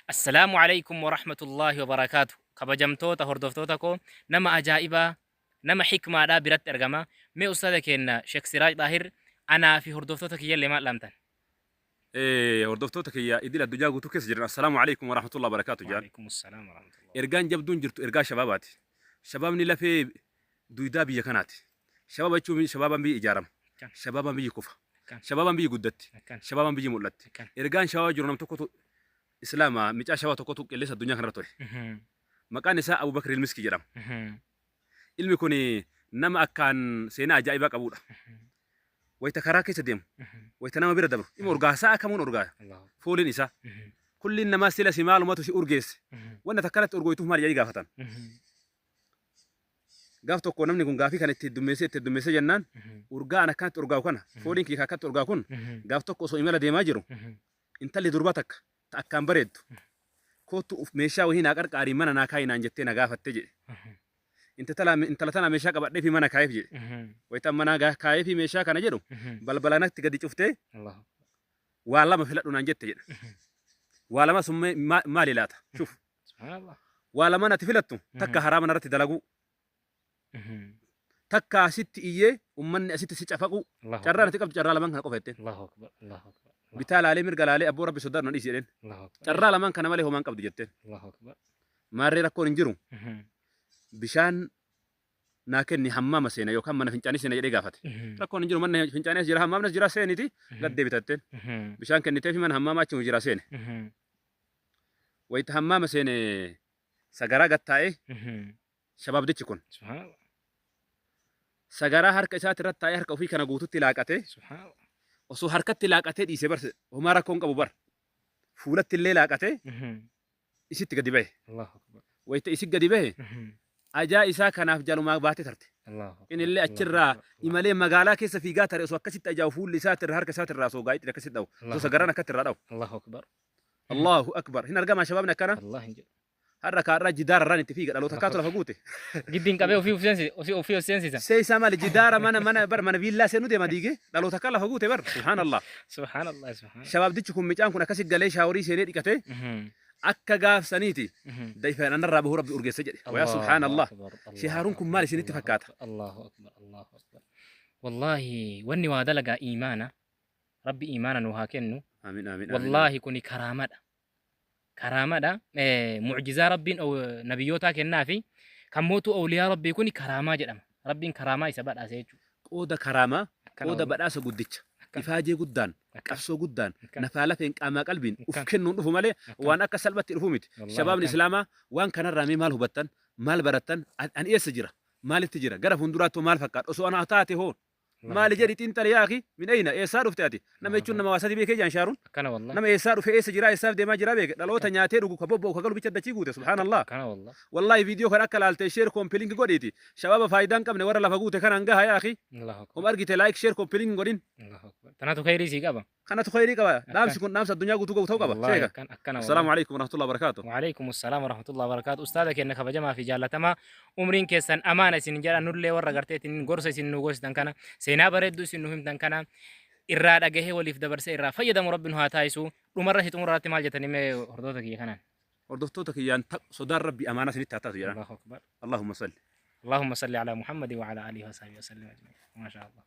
السلام عليكم ورحمة الله وبركاته. كبجمتوتا هردفتوتاكو نما أجائبا نما حكمة دا برات أرجما مي أستاذك إن شيخ سراج ظاهر أنا في هردفتوتك يلي ما لمتن. إيه هردفتوتك يا إدي الدجاج وتكس جرنا السلام عليكم ورحمة الله وبركاته جان وعليكم السلام ورحمة الله. إرجان جبدون جرت إرجا شباباتي شبابني لا في دويدا بيا كانت شباب يشوف شبابا بي إجارم كان شبابا بي كوفا كان شبابا بي قدت كان شبابا بي مولت كان. إرجان شباب جرنا تكوتو إسلاما متى شباب تكوتو لسه الدنيا كانت توي مكان نساء أبو بكر المسكي جرام ilmi kuni nama akkaan seenaa ajaa'ibaa qabudha. Wayita karaa keessa deemu, wayita nama bira dabru, ima urgaasaa akamuun urgaa fooliin isaa. Kulliin namaa sila si maalumatu si urgeesse. Wanna takkanatti urgoytuuf maal jedhanii gaafatan. Gaaf tokko namni kun gaafii kan itti dummeessee jennaan urgaan akkanatti urgaa'u kana fooliin kee akkatti urgaa'u kun gaaf tokko osoo imala deemaa jiru intalli durba takka ta akkaan bareeddu kootu meeshaa wahii naa qarqaarii mana naa kaayinaan jettee na gaafatte jedhe. Intala tana meeshaa qabadhee fi mana kaayef jedhe. Wayitaan mana kaayee fi meeshaa kana jedhu balbalanatti gadi cuftee waa lama filadhu naan jette jedhe. Waa lama sun maali laata? Shuf. Waa lama natti filattu takka haraama narratti dalagu. Takka asitti iyyee ummanni asitti si cafaqu. Carraa natti qabdu carraa lamaan kana qofa jetteen. Bitaa laalee mirga laalee abboo rabbi sodaatu nan dhiisi jedheen. Carraa lamaan kana malee homaan qabdu jetteen. Maarree rakkoon hin jiru. Bishaan naa kenni hammaama seena yookaan mana fincaanii seena jedhee gaafate. Rakkoon hin jiru manni fincaanii jira hammaamnas jira seeniti gad deebitatteen. Bishaan kennitee fi mana hammaamaa achi jira seene. Wayita hammaama seene sagaraa gattaa'ee shabaabdichi kun. Sagaraa harka isaati irratti taa'ee harka ofii kana guututti laaqatee osoo harkatti laaqatee dhiisee barse homaa rakkoon qabu bar fuulatti illee laaqatee isitti gadi bahe. Wayita isi gadi bahe ajaa isaa kanaaf jalumaa baatee tarte. Inillee achirraa imalee magaalaa keessa fiigaa tare osoo akkasitti ajaa fuulli isaati irraa harka isaati irraa osoo gaa'itti akkasitti dhawu. Osoo sagaraan akkatti irraa dhawu. Allahu akbar. Hin argamaa shabaabni akkana. Har'a kaarraa jidaara irraan itti fiiga dhaloota kaatu lafa guute. Giddiin qabee ofii seensisan. Seesaa maali jidaara mana viillaa seenuu deema diigee dhaloota akka lafa guute bar. Subhaanallah. Subhaanallah. Shabaabdichi kun micaan kun akkasi galee shaaworii seenee dhiqatee akka gaafsaniiti dayfaan anarraa bahuu rabbi urgeessa jedhe. Wayaa subhaanallah. Shihaaruun kun maal isinitti fakkaata? Allahu akbar. Allahu akbar. Wallahi wanni waa dalagaa iimaana. Rabbi iimaana nu haa kennu. Amiin amiin. Wallahi kuni karaamadha. Karaamadha. Mucjizaa rabbiin nabiyyoota kennaa fi kan mootu awliyaa rabbii kuni karaamaa jedhama. Rabbiin karaamaa isa badhaase jechuudha. Qooda karaamaa, qooda badhaasa guddicha. Ifaajee guddaan, qabsoo guddaan, nafaa lafeen qaamaa qalbiin uf kennuun dhufu malee waan akka salphatti dhufu miti. Shabaabni Islaamaa waan kanarraa mee maal hubattan, maal barattan, an eessa jira, maalitti jira, gara fuulduraattuu maal fakkaata, osoo anaa taate hoo. Maali jedhi xiinxala yaaki min ayna eessaa dhufte ati nama jechuun nama waasatii beekee jaan shaaruun nama eessaa dhufe eessa jira eessaaf deemaa jira beeke dhaloota nyaatee dhugu ka bobba'u ka galu bicha dachii guute subhaanallah wallahi viidiyoo kan akka laaltee sheer koompiliingi godhiiti shabaaba faayidaan qabne warra lafa guute kan hanga hayaa aki om argite laayik sheer koompiliingi godhin tanatu khayrii sii qaba kanatu khayrii qaba dhaamsi kun dhaamsa addunyaa guutuu ta'uu qaba sheeka assalaamu alaykum warahmatullahi wabarakaatu وعليكم السلام ورحمة الله وبركاته أستاذك إنك فجمع في جالتما عمرين كيسان أمانة سن جرا نرلي ورا قرتين غرس سن نوغوس دنكنا سينا بريدو سن نهم دنكنا إرادة جه وليف دبرس إرادة فيدا مربي نها تايسو لمرة هي تمرة تمال جتني ما هردوتك يا كنان هردوتك يا أنت صدر ربي أمانة سن تاتات يا الله أكبر اللهم صل اللهم صل على محمد وعلى آله وصحبه وسلم أجمعين ما شاء الله